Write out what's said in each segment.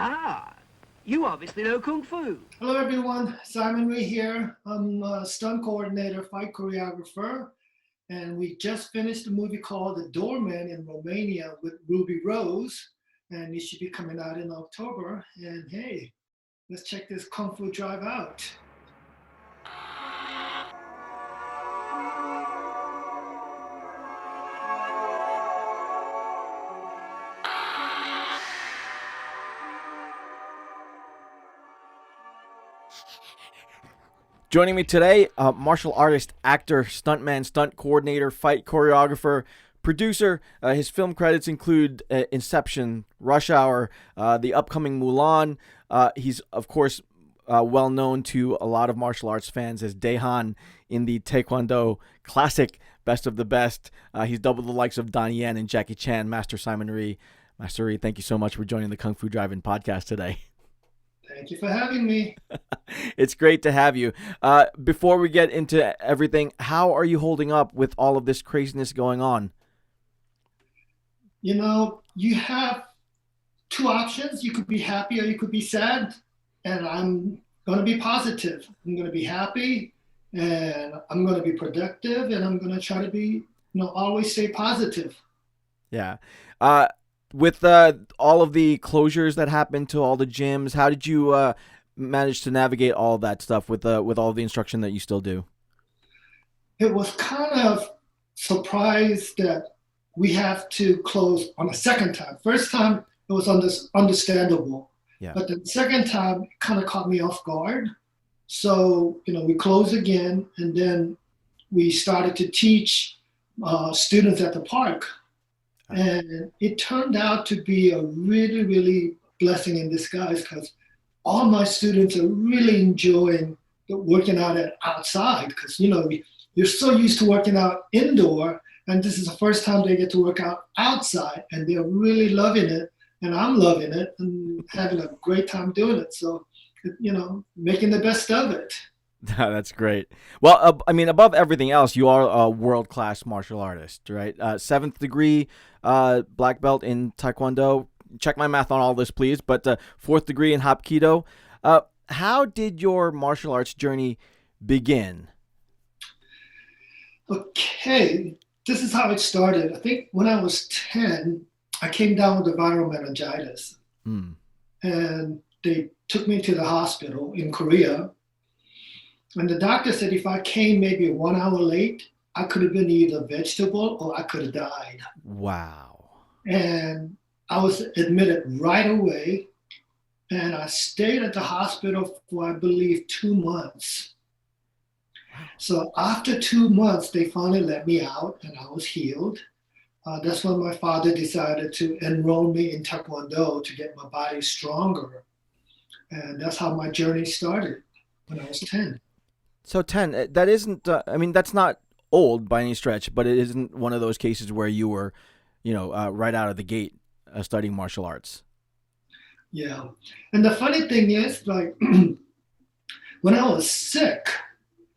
Ah, you obviously know Kung Fu. Hello, everyone. Rhee here. I'm a stunt coordinator, fight choreographer, and we just finished a movie called The Doorman in Romania with Ruby Rose, and it should be coming out in October. And hey, let's check this Kung Fu drive out. Joining me today, martial artist, actor, stuntman, stunt coordinator, fight choreographer, producer. His film credits include Inception, Rush Hour, the upcoming Mulan. He's, of course, well known to a lot of martial arts fans as Dae Han in the Taekwondo classic Best of the Best. He's doubled the likes of Donnie Yen and Jackie Chan. Master Simon Rhee. Master Rhee, thank you so much for joining the Kung Fu Drive-In podcast today. Thank you for having me. It's great to have you. Before we get into everything, how are you holding up with all of this craziness going on? You know, you have two options. You could be happy or you could be sad. And I'm going to be positive. I'm going to be happy and I'm going to be productive and I'm going to try to be, always stay positive. Yeah. With all of the closures that happened to all the gyms, how did you manage to navigate all of that stuff with all the instruction that you still do? It was kind of surprised that we have to close on a second time. First time, it was understandable. Yeah. But the second time, it kind of caught me off guard. So, we closed again, and then we started to teach students at the park. And it turned out to be a really, really blessing in disguise because all my students are really enjoying working out outside because, you're so used to working out indoor, and this is the first time they get to work out outside, and they're really loving it, and I'm loving it and having a great time doing it. So, making the best of it. That's great. Well, above everything else, you are a world-class martial artist, right? Seventh degree black belt in Taekwondo. Check my math on all this, please. But fourth degree in Hapkido. How did your martial arts journey begin? Okay, this is how it started. I think when I was 10, I came down with a viral meningitis. And they took me to the hospital in Korea. And the doctor said if I came maybe 1 hour late, I could have been either vegetable or I could have died. Wow. And I was admitted right away. And I stayed at the hospital for, I believe, 2 months. So after 2 months, they finally let me out and I was healed. That's when my father decided to enroll me in Taekwondo to get my body stronger. And that's how my journey started when I was 10. So 10, that isn't, that's not old by any stretch, but it isn't one of those cases where you were, right out of the gate studying martial arts. Yeah. And the funny thing is, like, when I was sick,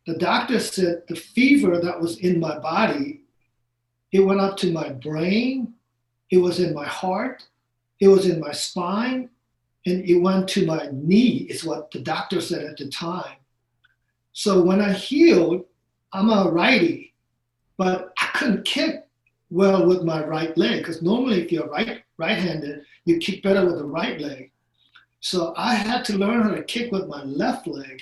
the doctor said the fever that was in my body, it went up to my brain, it was in my heart, it was in my spine, and it went to my knee, is what the doctor said at the time. So when I healed, I'm a righty, but I couldn't kick well with my right leg because normally if you're right-handed, you kick better with the right leg. So I had to learn how to kick with my left leg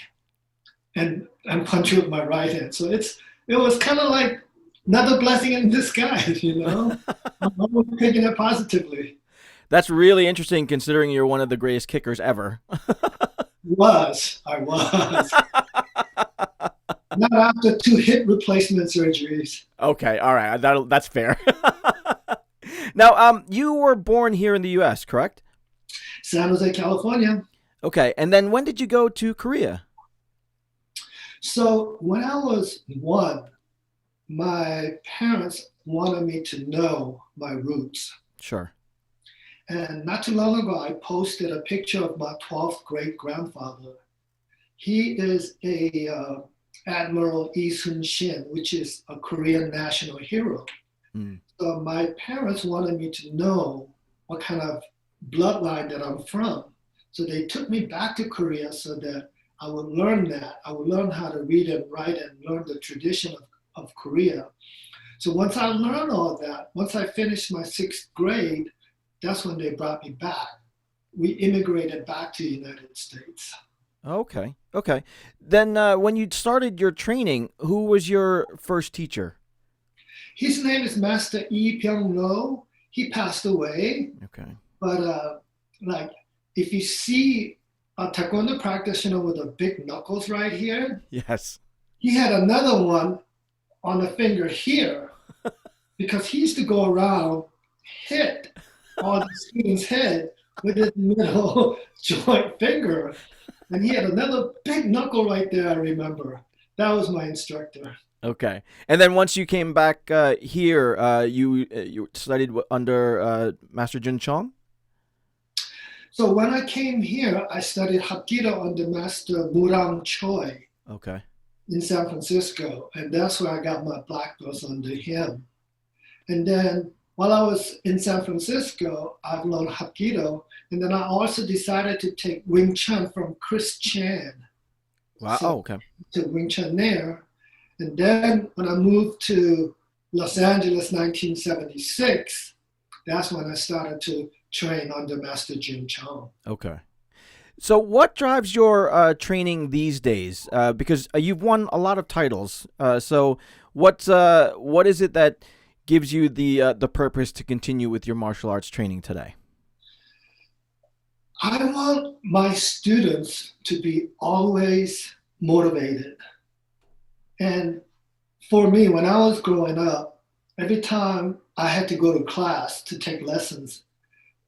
and punch with my right hand. So it was kind of like another blessing in disguise, I'm taking it positively. That's really interesting considering you're one of the greatest kickers ever. I was. Not after 2 hip replacement surgeries. Okay, all right, that's fair. Now, you were born here in the U.S., correct? San Jose, California. Okay, and then when did you go to Korea? So when I was 1, my parents wanted me to know my roots. Sure. And not too long ago, I posted a picture of my 12th great grandfather. He is a Admiral Lee Sun-shin, which is a Korean national hero. So my parents wanted me to know what kind of bloodline that I'm from. So they took me back to Korea so that I would learn that. I would learn how to read and write and learn the tradition of Korea. So once I learned all that, once I finished my 6th grade, that's when they brought me back. We immigrated back to the United States. Okay. Okay. Then when you started your training, who was your first teacher? His name is Master Lee Byung-ro. He passed away. Okay. But like, if you see a taekwondo practitioner with the big knuckles right here, Yes. he had another one on the finger here because he used to go around, hit on the student's head with his middle joint finger. And he had another big knuckle right there, I remember. That was my instructor. Okay. And then once you came back here, you studied under Master Jun Chong? So when I came here, I studied Hapkido under Master Murang Choi Okay. in San Francisco. And that's where I got my black belts under him. And then while I was in San Francisco, I've learned Hapkido. And then I also decided to take Wing Chun from Chris Chan. Wow. So Okay. to Wing Chun there. And then when I moved to Los Angeles, 1976, that's when I started to train under Master Jun Chong. Okay. So what drives your training these days? Because you've won a lot of titles. So what is it that gives you the purpose to continue with your martial arts training today? I want my students to be always motivated. And for me, when I was growing up, every time I had to go to class to take lessons,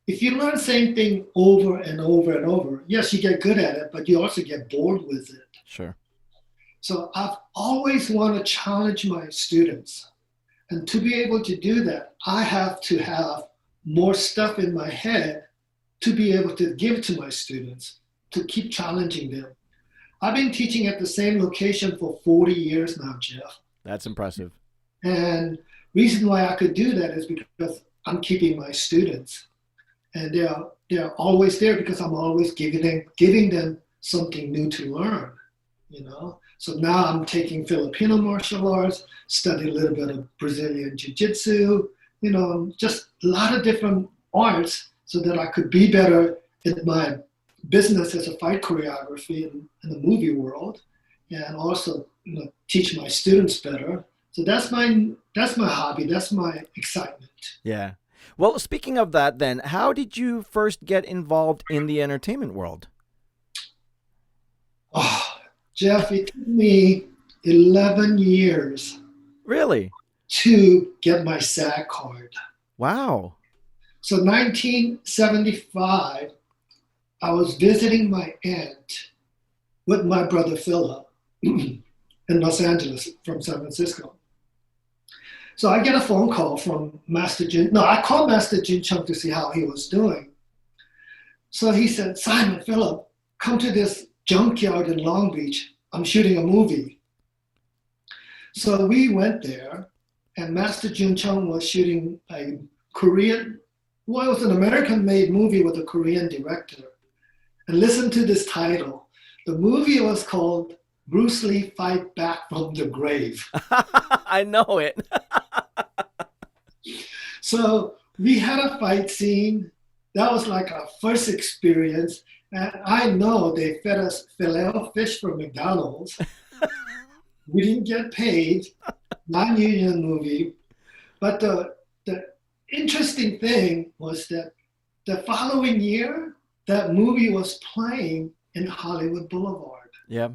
if you learn the same thing over and over and over, yes, you get good at it, but you also get bored with it. Sure. So I've always wanted to challenge my students. And to be able to do that, I have to have more stuff in my head to be able to give to my students, to keep challenging them. I've been teaching at the same location for 40 years now, Jeff. That's impressive. And reason why I could do that is because I'm keeping my students. And they're always there because I'm always giving them something new to learn, you know. So now I'm taking Filipino martial arts, study a little bit of Brazilian jiu-jitsu, you know, just a lot of different arts so that I could be better at my business as a fight choreography in the movie world, and also, you know, teach my students better. So that's my hobby. That's my excitement. Yeah. Well, speaking of that, then, how did you first get involved in the entertainment world? Oh, Jeff, it took me 11 years Really? to get my SAG card. Wow. So 1975, I was visiting my aunt with my brother Philip in Los Angeles from San Francisco. So I get a phone call from Master Jin. No, I called Master Jin Chung to see how he was doing. So he said, Simon, Philip, come to this junkyard in Long Beach. I'm shooting a movie. So we went there, and Master Jin Chung was shooting a Korean, well, it was an American-made movie with a Korean director. And listen to this title. The movie was called Bruce Lee Fight Back from the Grave. I know it. So we had a fight scene. That was like our first experience. And I know they fed us filet-o-fish from McDonald's. We didn't get paid, non-union movie. But the interesting thing was that the following year, that movie was playing in Hollywood Boulevard. Yeah.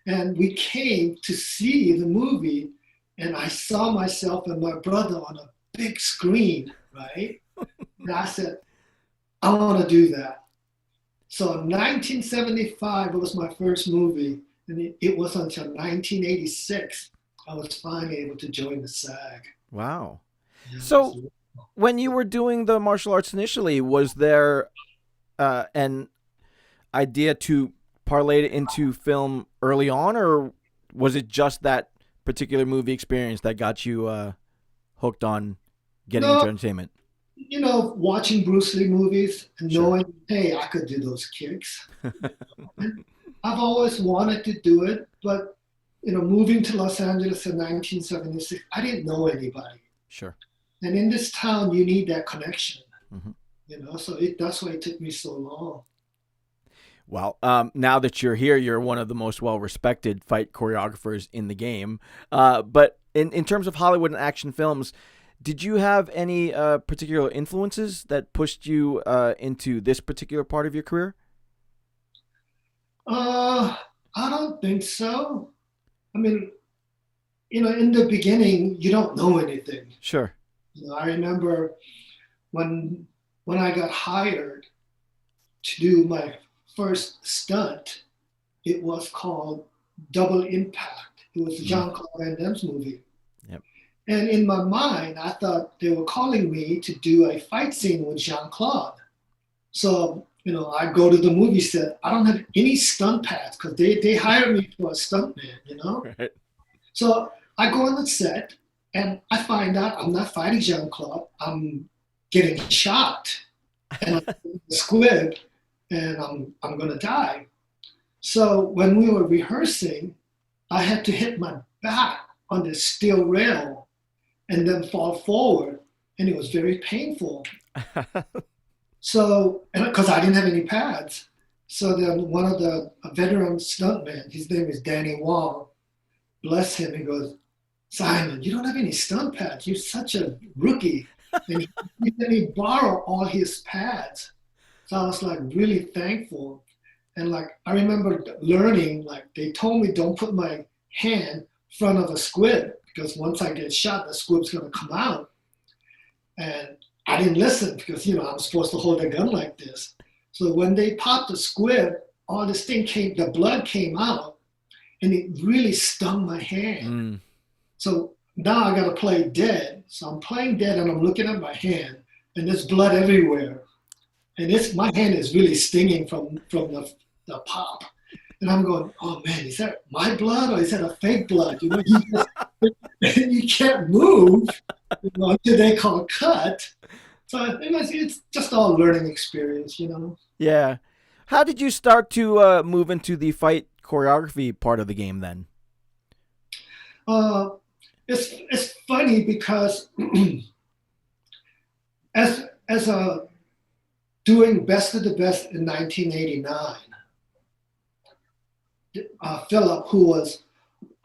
And we came to see the movie, and I saw myself and my brother on a big screen, right? And I said, I want to do that. So in 1975, it was my first movie, and it was until 1986 I was finally able to join the SAG. Wow. Yeah, So when you were doing the martial arts initially, was there an idea to parlay it into film early on, or was it just that particular movie experience that got you hooked on getting into entertainment? watching Bruce Lee movies and Sure. knowing, hey, I could do those kicks. And I've always wanted to do it, but moving to Los Angeles in 1976, I didn't know anybody. Sure. And in this town, you need that connection. Mm-hmm. So that's why it took me so long. Well, now that you're here, you're one of the most well-respected fight choreographers in the game. But in terms of Hollywood and action films, did you have any particular influences that pushed you into this particular part of your career? I don't think so. I mean, in the beginning, you don't know anything. Sure. I remember when I got hired to do my first stunt, it was called Double Impact. It was a Jean-Claude Van Damme's movie. Yep. And in my mind, I thought they were calling me to do a fight scene with Jean-Claude. So, I go to the movie set. I don't have any stunt pads because they hired me for a stuntman, Right. So I go on the set and I find out I'm not fighting Jean-Claude. I'm getting shot and I'm in the squib and I'm going to die. So when we were rehearsing, I had to hit my back on this steel rail and then fall forward. And it was very painful. So, because I didn't have any pads. So then one of the veteran stuntmen, his name is Danny Wong, bless him, he goes, Simon, you don't have any stunt pads. You're such a rookie. And he let me borrow all his pads. So I was like really thankful. And I remember learning, they told me don't put my hand in front of a squib because once I get shot, the squib's going to come out. And I didn't listen because, I'm supposed to hold a gun like this. So when they popped the squib, all this thing the blood came out and it really stung my hand. So now I got to play dead. So I'm playing dead and I'm looking at my hand and there's blood everywhere. And my hand is really stinging from the pop. And I'm going, oh man, is that my blood or is that a fake blood? You can't move until they call cut. So it's just all learning experience, Yeah. How did you start to move into the fight choreography part of the game then? It's funny because as a doing Best of the Best in 1989, Philip, who was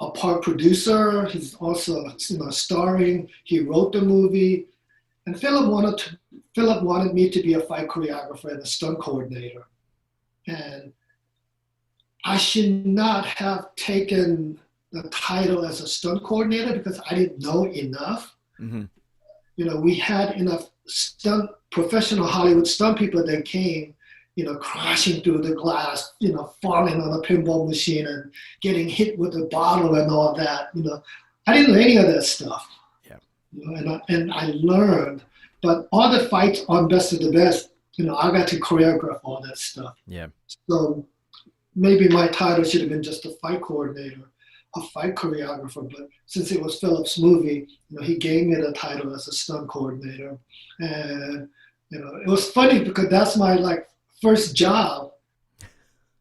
a part producer, he's also starring. He wrote the movie, and Philip wanted me to be a fight choreographer and a stunt coordinator, and I should not have taken the title as a stunt coordinator because I didn't know enough. Mm-hmm. We had enough professional Hollywood stunt people that came, crashing through the glass, falling on a pinball machine and getting hit with a bottle and all that. I didn't know any of that stuff. Yeah. And I learned, but all the fights on Best of the Best, I got to choreograph all that stuff. Yeah. So maybe my title should have been just a fight coordinator, a fight choreographer, but since it was Philip's movie, he gave me the title as a stunt coordinator. And, it was funny because that's my first job.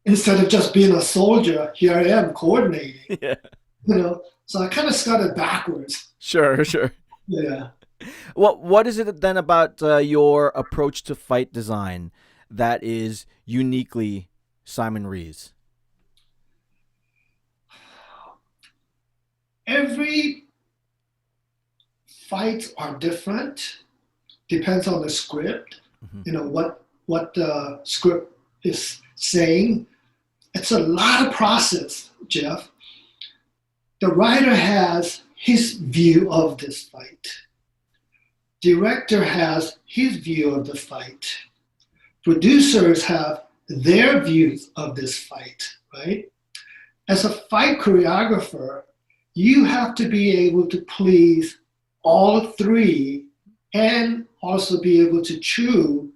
Instead of just being a soldier, here I am coordinating. Yeah. So I kind of started backwards. Sure. Yeah. What is it then about your approach to fight design that is uniquely Simon Rhee's? Every fights are different. Depends on the script. Mm-hmm. What the script is saying. It's a lot of process, Jeff. The writer has his view of this fight. Director has his view of the fight. Producers have their views of this fight, right? As a fight choreographer, you have to be able to please all three and also be able to chew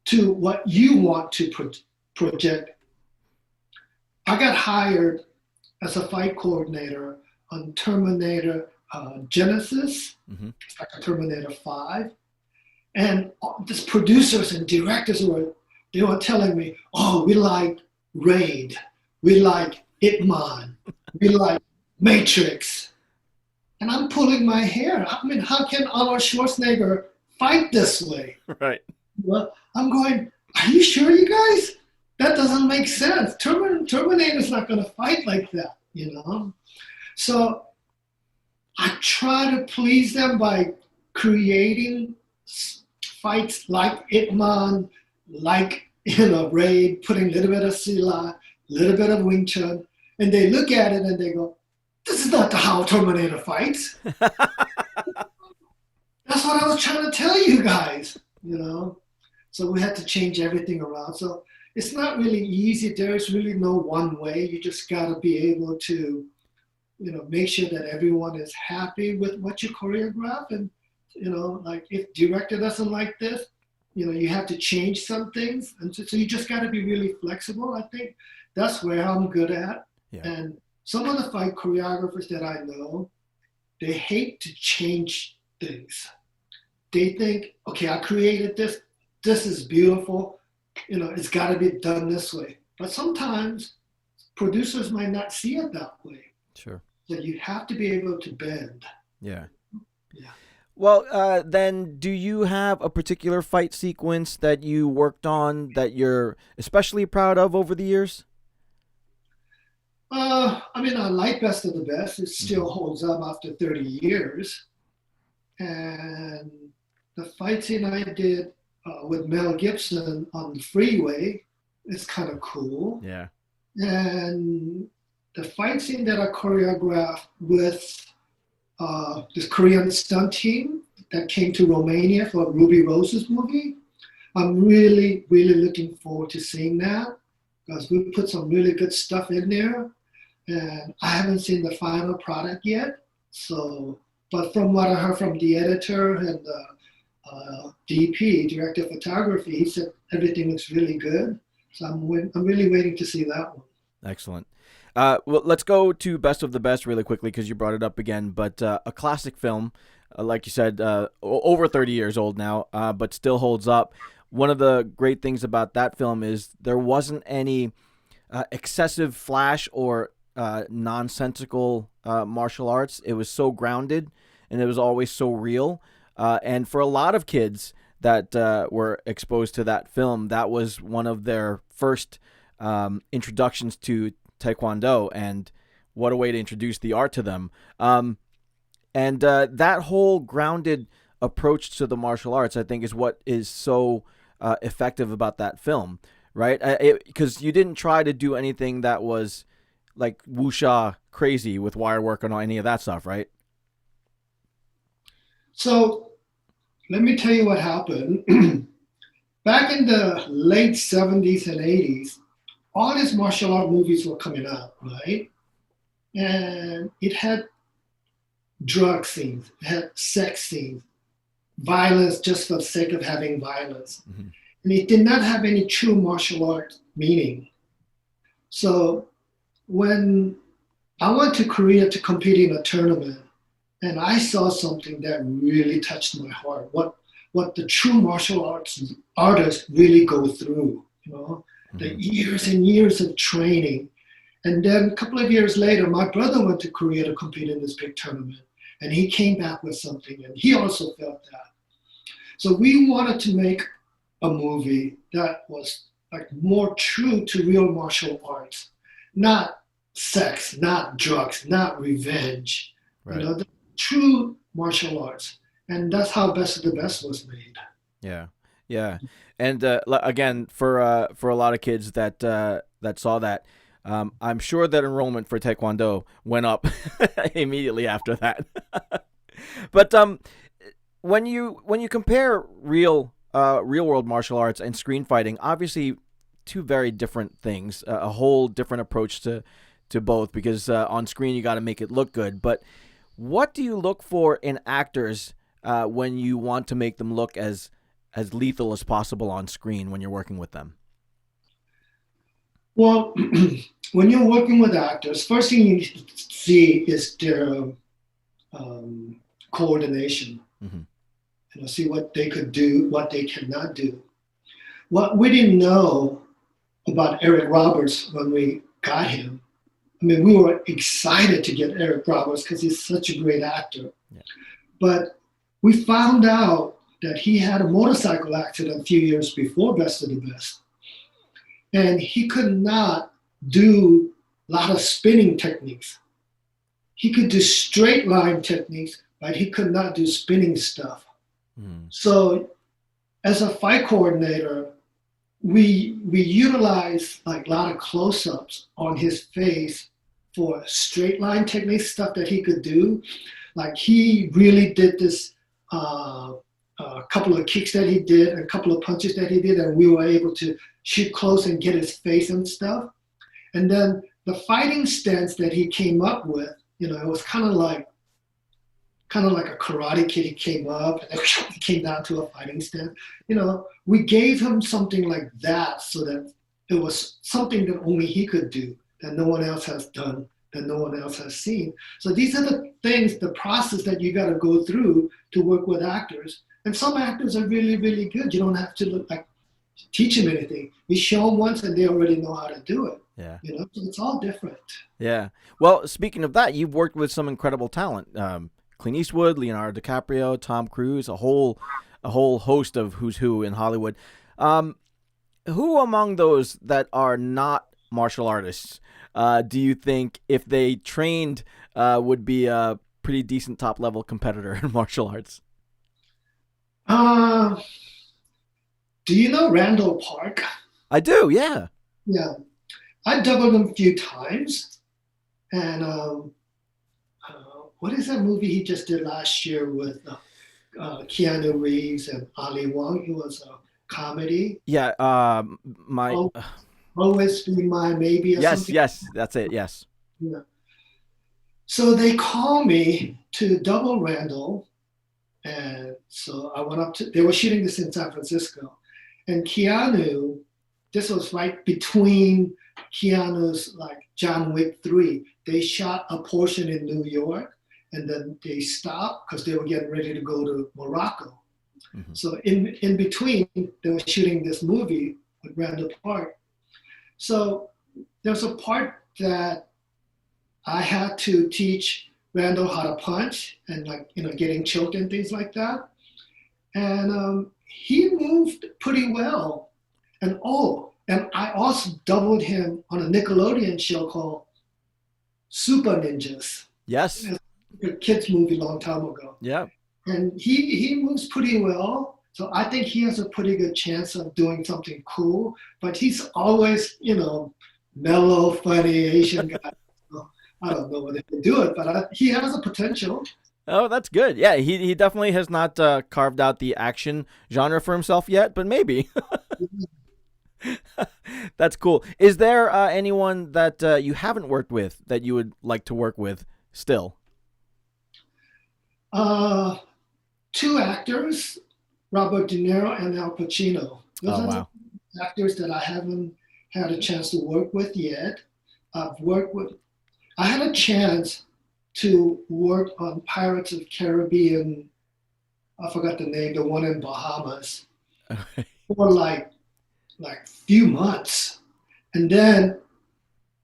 to what you want to project. I got hired as a fight coordinator on Terminator Genesis. Mm-hmm. It's like a Terminator 5. And these producers and directors they were telling me, oh, we like Raid, we like Ip Man, we like Matrix. And I'm pulling my hair. I mean, how can Arnold Schwarzenegger fight this way? Right. Well, I'm going, are you sure, you guys? That doesn't make sense. Terminator's not going to fight like that, you know? So I try to please them by creating fights like Ip Man, like, Raid, putting a little bit of Silla, a little bit of Wing Chun, and they look at it and they go, this is not how Terminator fights. That's what I was trying to tell you guys, So we had to change everything around. So it's not really easy. There's really no one way. You just got to be able to, make sure that everyone is happy with what you choreograph. And, like if director doesn't like this, you have to change some things. And so you just got to be really flexible. I think that's where I'm good at. Yeah. And some of the fight choreographers that I know, they hate to change things. They think, okay, I created this. This is beautiful. It's got to be done this way. But sometimes producers might not see it that way. Sure. So you have to be able to bend. Yeah. Yeah. Well, then, do you have a particular fight sequence that you worked on that you're especially proud of over the years? I like Best of the Best. It still holds up after 30 years. And the fight scene I did with Mel Gibson on the freeway is kind of cool. Yeah. And the fight scene that I choreographed with this Korean stunt team that came to Romania for Ruby Rose's movie, I'm really, really looking forward to seeing that because we put some really good stuff in there. And I haven't seen the final product yet. So, but from what I heard from the editor and the DP, director of photography, he said everything looks really good. So I'm really waiting to see that one. Excellent. Well, let's go to Best of the Best really quickly because you brought it up again. But a classic film, like you said, over 30 years old now, but still holds up. One of the great things about that film is there wasn't any excessive flash or nonsensical martial arts. It was so grounded and it was always so real. And for a lot of kids that were exposed to that film, that was one of their first introductions to Taekwondo, and what a way to introduce the art to them. And that whole grounded approach to the martial arts, I think, is what is so effective about that film, right? Because you didn't try to do anything that was like wuxia crazy with wire work and any of that stuff, right? So let me tell you what happened. Back in the late 70s and 80s, all these martial art movies were coming out, right? And it had drug scenes, it had sex scenes, violence just for the sake of having violence. Mm-hmm. And it did not have any true martial art meaning. So when I went to Korea to compete in a tournament, and I saw something that really touched my heart, what the true martial arts artists really go through, the years and years of training. And then a couple of years later, my brother went to Korea to compete in this big tournament, and he came back with something, and he also felt that. So we wanted to make a movie that was like more true to real martial arts, not sex, not drugs, not revenge, right. The true martial arts. And that's how Best of the Best was made. Yeah. Yeah. And again, for a lot of kids that saw that, I'm sure that enrollment for Taekwondo went up immediately after that. But when you compare real world martial arts and screen fighting, obviously two very different things, a whole different approach to both, because on screen you got to make it look good. But what do you look for in actors when you want to make them look as lethal as possible on screen when you're working with them? Well, when you're working with actors, first thing you need to see is their coordination. Mm-hmm. see what they could do, what they cannot do. What we didn't know about Eric Roberts when we got him, I mean, we were excited to get Eric Roberts because he's such a great actor. Yeah. But we found out that he had a motorcycle accident a few years before Best of the Best. And he could not do a lot of spinning techniques. He could do straight line techniques, but he could not do spinning stuff. So as a fight coordinator, we utilize like a lot of close-ups on his face for straight line technique stuff that he could do. Like he really did this a couple of kicks that he did, a couple of punches that he did, and we were able to shoot close and get his face and stuff. And then the fighting stance that he came up with, it was kind of like a Karate Kid. He came up and then he came down to a fighting stance. We gave him something like that so that it was something that only he could do, that no one else has done, that no one else has seen. So these are the things, the process that you got to go through to work with actors. And some actors are really, really good. You don't have to teach them anything. You show them once and they already know how to do it. Yeah. So it's all different. Yeah. Well, speaking of that, you've worked with some incredible talent. Clint Eastwood, Leonardo DiCaprio, Tom Cruise, a whole host of who's who in Hollywood. Who among those that are not martial artists do you think, if they trained, would be a pretty decent top level competitor in martial arts? Do you know Randall Park? I do, yeah. Yeah. I doubled him a few times. And what is that movie he just did last year with Keanu Reeves and Ali Wong? It was a comedy. Yeah, Always Be My Maybe or something. Yes, that's it, yes. Yeah. So they called me to double Randall. And so I went up to, they were shooting this in San Francisco. And Keanu, this was right between Keanu's John Wick 3. They shot a portion in New York and then they stopped because they were getting ready to go to Morocco. Mm-hmm. So in between, they were shooting this movie with Randall Park. So there's a part that I had to teach Randall how to punch and getting choked and things like that. And he moved pretty well. And I also doubled him on a Nickelodeon show called Super Ninjas. Yes. A kids movie a long time ago. Yeah. And he moves pretty well. So I think he has a pretty good chance of doing something cool. But he's always, mellow, funny Asian guy. I don't know whether he can do it, but he has a potential. Oh, that's good. Yeah, he definitely has not carved out the action genre for himself yet, but maybe. That's cool. Is there anyone that you haven't worked with that you would like to work with still? Two actors, Robert De Niro and Al Pacino. Those are the actors that I haven't had a chance to work with yet. I had a chance to work on Pirates of the Caribbean. I forgot the name, the one in Bahamas, for like few months. And then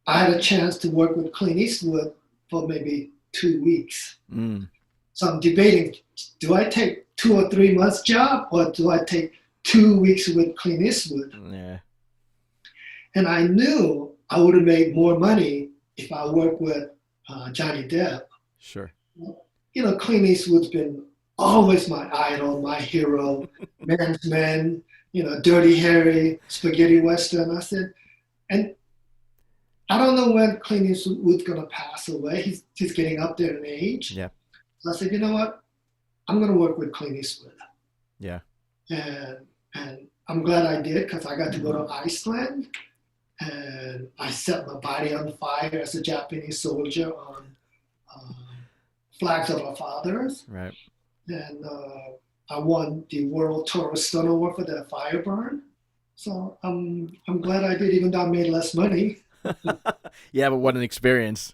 I had a chance to work with Clint Eastwood for maybe 2 weeks. Mm. So I'm debating, do I take 2 or 3 months job or do I take 2 weeks with Clint Eastwood? Yeah. And I knew I would have made more money if I worked with Johnny Depp. Sure. Clint Eastwood's been always my idol, my hero, man's man, Dirty Harry, spaghetti western. I said, and I don't know when Clint Eastwood's going to pass away. He's getting up there in age. Yeah. So I said, you know what? I'm going to work with Clint Eastwood. Yeah. And I'm glad I did because I got to go to Iceland. And I set my body on fire as a Japanese soldier on Flags of Our Fathers. Right. And I won the World Tourist Stunt Award for that fire burn. So I'm glad I did, even though I made less money. Yeah, but what an experience.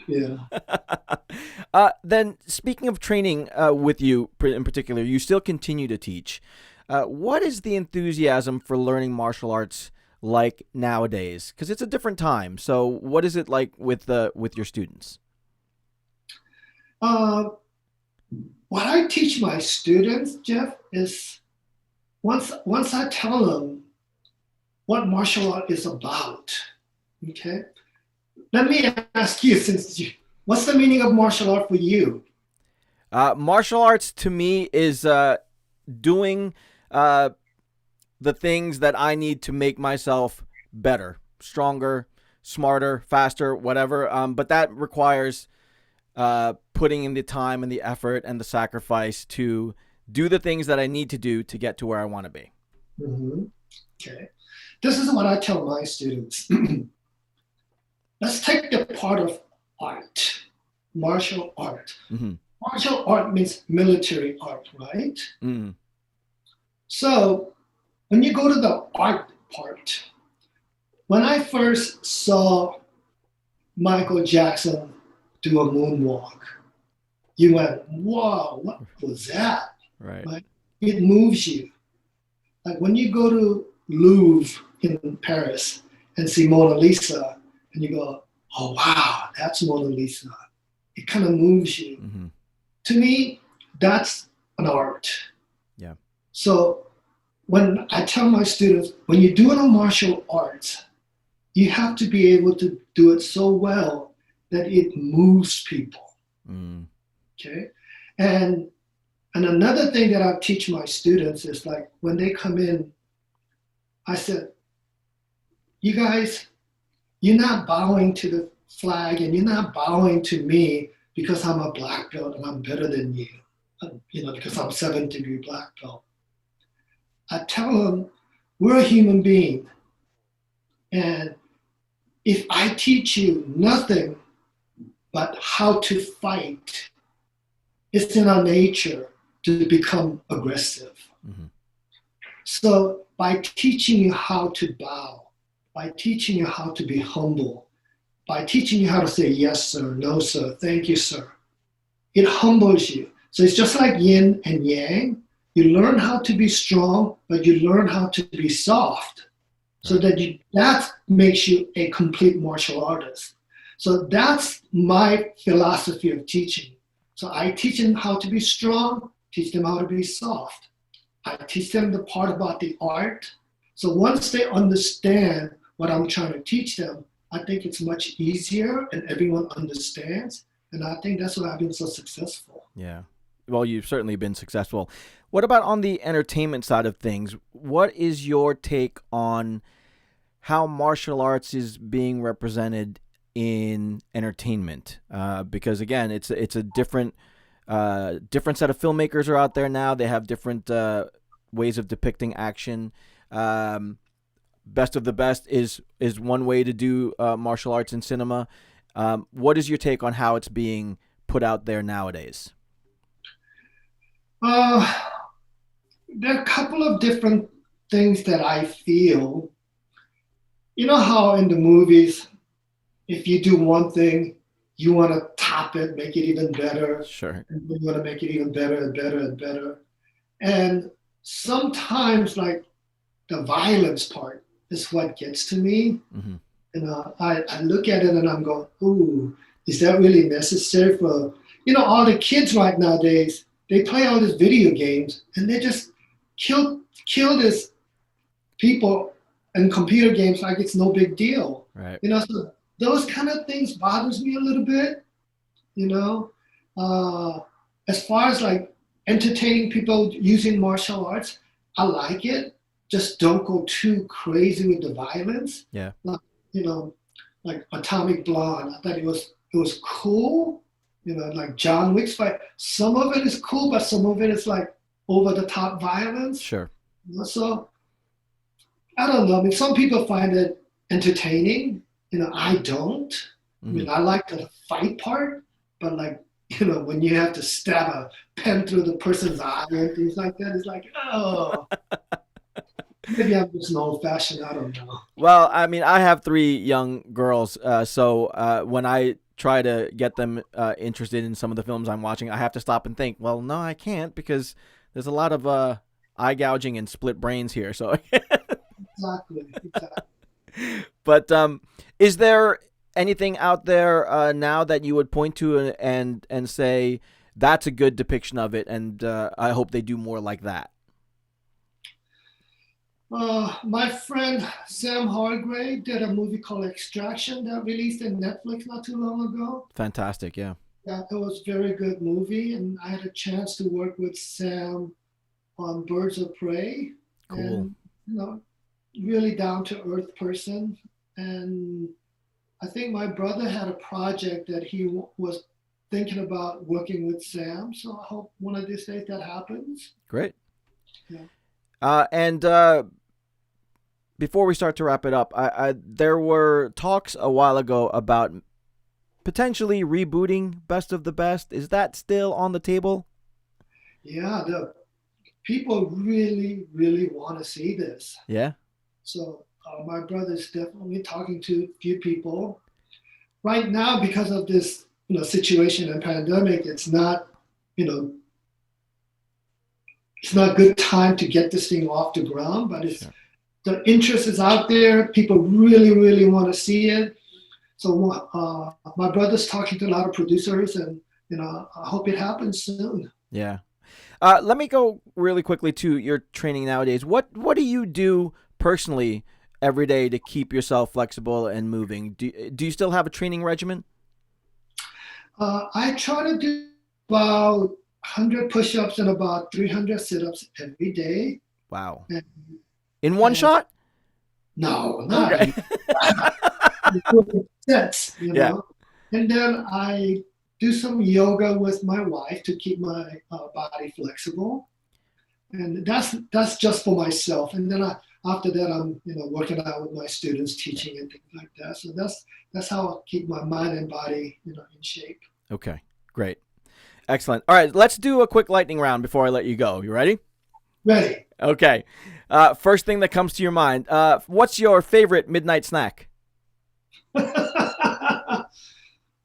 Yeah. Then, speaking of training with you in particular, you still continue to teach. What is the enthusiasm for learning martial arts like nowadays? Because it's a different time. So, what is it like with your students? Uh, what I teach my students, Jeff, is once I tell them what martial art is about, okay? Let me ask you, what's the meaning of martial art for you? Martial arts to me is doing the things that I need to make myself better, stronger, smarter, faster, whatever. But that requires putting in the time and the effort and the sacrifice to do the things that I need to do to get to where I want to be. Mm-hmm. Okay. This is what I tell my students. Let's take the part of art, martial art. Mm-hmm. Martial art means military art, right? Mm-hmm. So when you go to the art part, when I first saw Michael Jackson do a moonwalk, you went, "Whoa, what was that?" Right. Like, it moves you. Like when you go to Louvre in Paris and see Mona Lisa, and you go, "Oh wow, that's Mona Lisa." It kind of moves you. Mm-hmm. To me, that's an art. Yeah. So when I tell my students, when you're doing a martial arts, you have to be able to do it so well that it moves people. Mm. Okay. And another thing that I teach my students is like when they come in, I said, you guys, you're not bowing to the flag and you're not bowing to me because I'm a black belt and I'm better than you, because I'm 7th degree black belt. I tell them, we're a human being. And if I teach you nothing but how to fight, it's in our nature to become aggressive. Mm-hmm. So by teaching you how to bow, by teaching you how to be humble, by teaching you how to say yes, sir, no, sir, thank you, sir, it humbles you. So it's just like yin and yang. You learn how to be strong, but you learn how to be soft. So that makes you a complete martial artist. So that's my philosophy of teaching. So I teach them how to be strong, teach them how to be soft. I teach them the part about the art. So once they understand what I'm trying to teach them, I think it's much easier and everyone understands. And I think that's why I've been so successful. Yeah. Well, you've certainly been successful. What about on the entertainment side of things? What is your take on how martial arts is being represented in entertainment? Because again, it's a different set of filmmakers are out there now. They have different ways of depicting action. Best of the best is one way to do martial arts in cinema. What is your take on how it's being put out there nowadays? There are a couple of different things that I feel. You know how in the movies, if you do one thing, you want to top it, make it even better. Sure. And you want to make it even better and better and better. And sometimes, like, the violence part is what gets to me. Mm-hmm. I look at it and I'm going, ooh, is that really necessary for, all the kids right nowadays, they play all these video games and they just kill these people in computer games like it's no big deal. Right. So those kind of things bothers me a little bit, as far as like entertaining people using martial arts, I like it. Just don't go too crazy with the violence. Yeah. Like Atomic Blonde. I thought it was cool. Like John Wick's fight. Some of it is cool, but some of it is like over the top violence. Sure. So I don't know. I mean, some people find it entertaining. I don't. Mm-hmm. I mean, I like the fight part, but like, when you have to stab a pen through the person's eye and things like that, it's like, oh. Maybe I'm just an old-fashioned. I don't know. Well, I mean, I have 3 young girls, so when I try to get them interested in some of the films I'm watching, I have to stop and think, well, no, I can't, because there's a lot of eye gouging and split brains here. So, Exactly. but is there anything out there now that you would point to and say that's a good depiction of it, and I hope they do more like that? My friend Sam Hargrave did a movie called Extraction that released on Netflix not too long ago. Fantastic, yeah. Yeah, it was a very good movie, and I had a chance to work with Sam on Birds of Prey. Cool. And, really down to earth person. And I think my brother had a project that he was thinking about working with Sam. So I hope one of these days that happens. Great. Yeah. And before we start to wrap it up, there were talks a while ago about potentially rebooting Best of the Best. Is that still on the table? Yeah, the people really, really want to see this. Yeah. So my brother's definitely talking to a few people. Right now, because of this situation and pandemic, it's not it's not a good time to get this thing off the ground, but it's the interest is out there. People really, really want to see it. So my brother's talking to a lot of producers, and I hope it happens soon. Yeah. Let me go really quickly to your training nowadays. What do you do personally every day to keep yourself flexible and moving? Do you still have a training regimen? I try to do about 100 push-ups and about 300 sit-ups every day. Wow. And, in one shot? No, not okay. sets, Yeah. And then I do some yoga with my wife to keep my body flexible, and that's just for myself. And then after that, I'm working out with my students, teaching and things like that. So that's how I keep my mind and body in shape. Okay, great, excellent. All right, let's do a quick lightning round before I let you go. You ready? Ready. Okay. First thing that comes to your mind. What's your favorite midnight snack?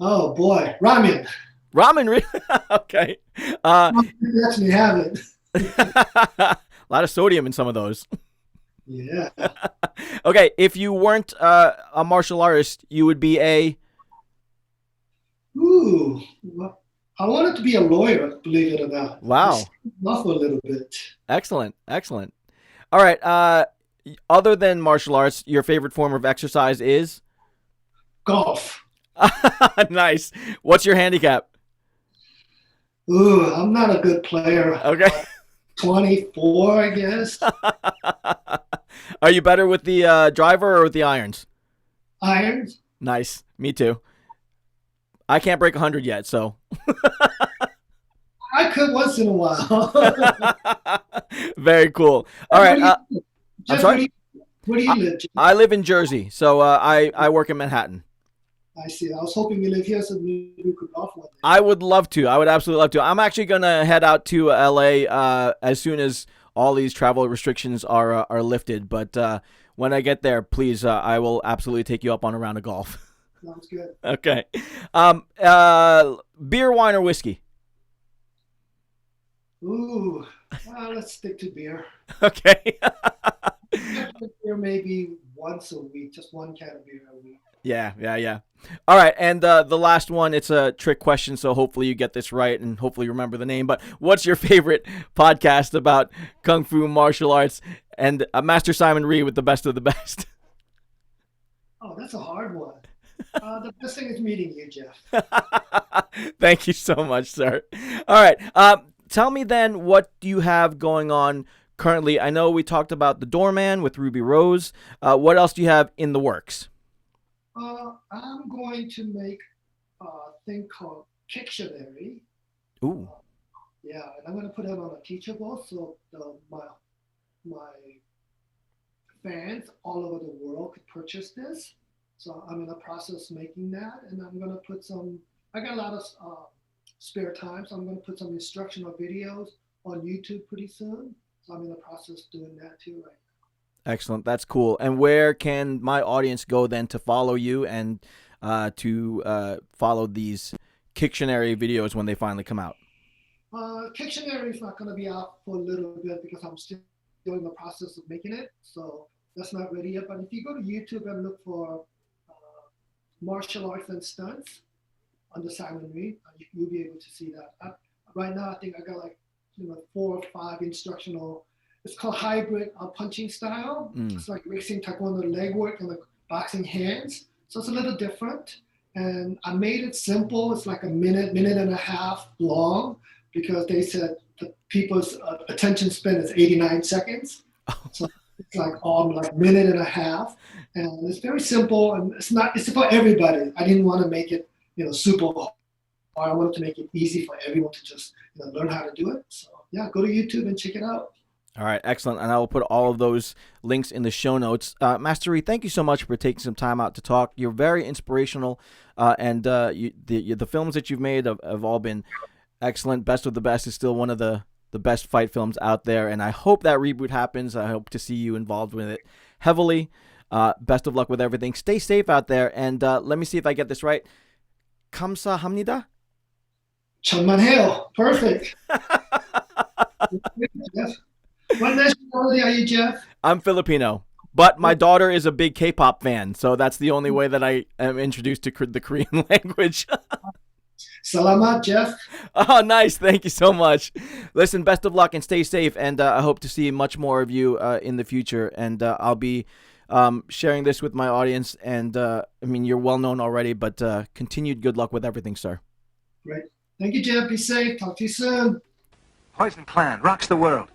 Oh boy, ramen. Ramen, really? Okay. Lets me have it. A lot of sodium in some of those. Yeah. Okay, if you weren't a martial artist, you would be a... Ooh, well, I wanted to be a lawyer, believe it or not. Wow. Off a little bit. Excellent, excellent. All right, other than martial arts, your favorite form of exercise is? Golf. Nice. What's your handicap? Ooh, I'm not a good player. Okay. 24, I guess. Are you better with the driver or with the irons? Irons. Nice. Me too. I can't break 100 yet, so. I could once in a while. Very cool. All right. Jeff, I'm sorry? Where do you live, Jeff? I live in Jersey, so I work in Manhattan. I see. I was hoping you live here so we could golf one day. I would love to. I would absolutely love to. I'm actually going to head out to LA as soon as all these travel restrictions are lifted. But when I get there, please, I will absolutely take you up on a round of golf. Sounds good. Okay. Beer, wine, or whiskey? Ooh, let's stick to beer. Okay. Beer maybe once a week, just one can of beer a week. Yeah. All right, and the last one, it's a trick question, so hopefully you get this right and hopefully you remember the name. But what's your favorite podcast about Kung Fu martial arts and Master Simon Rhee with the best of the best? Oh, that's a hard one. The best thing is meeting you, Jeff. Thank you so much, sir. All right, tell me then, what do you have going on currently? I know we talked about The Doorman with Ruby Rose. What else do you have in the works? I'm going to make a thing called Kictionary. Ooh. Yeah, and I'm going to put it on a Teachable, so my fans all over the world could purchase this. So I'm in the process of making that, and I'm going to put I got a lot of spare time, so I'm going to put some instructional videos on YouTube pretty soon. So I'm in the process of doing that too right now. Excellent. That's cool. And where can my audience go then to follow you and to follow these Kictionary videos when they finally come out? Kictionary is not going to be out for a little bit because I'm still in the process of making it. So that's not ready yet. But if you go to YouTube and look for martial arts and stunts under Simon Rhee, you'll be able to see that. Right now, I think I got like 4 or 5 instructional. It's called hybrid punching style. It's like mixing taekwondo leg work and like boxing hands. So it's a little different. And I made it simple. It's like a minute and a half long because they said the people's attention span is 89 seconds. So it's like minute and a half. And it's very simple, and it's for everybody. I didn't want to make it, super hard. I wanted to make it easy for everyone to just learn how to do it. So yeah, go to YouTube and check it out. All right, excellent. And I will put all of those links in the show notes. Master Rhee, thank you so much for taking some time out to talk. You're very inspirational, and the films that you've made have all been excellent. Best of the Best is still one of the best fight films out there, and I hope that reboot happens. I hope to see you involved with it heavily. Best of luck with everything. Stay safe out there, and let me see if I get this right. 감사합니다. 천만해요. Perfect. What nationality are you, Jeff? I'm Filipino, but my daughter is a big K-pop fan, so that's the only way that I am introduced to the Korean language. Salamat, Jeff. Oh, nice. Thank you so much. Listen, best of luck and stay safe, and I hope to see much more of you in the future, and I'll be sharing this with my audience, and you're well known already, but continued good luck with everything, sir. Great. Thank you, Jeff. Be safe. Talk to you soon. Poison Clan rocks the world.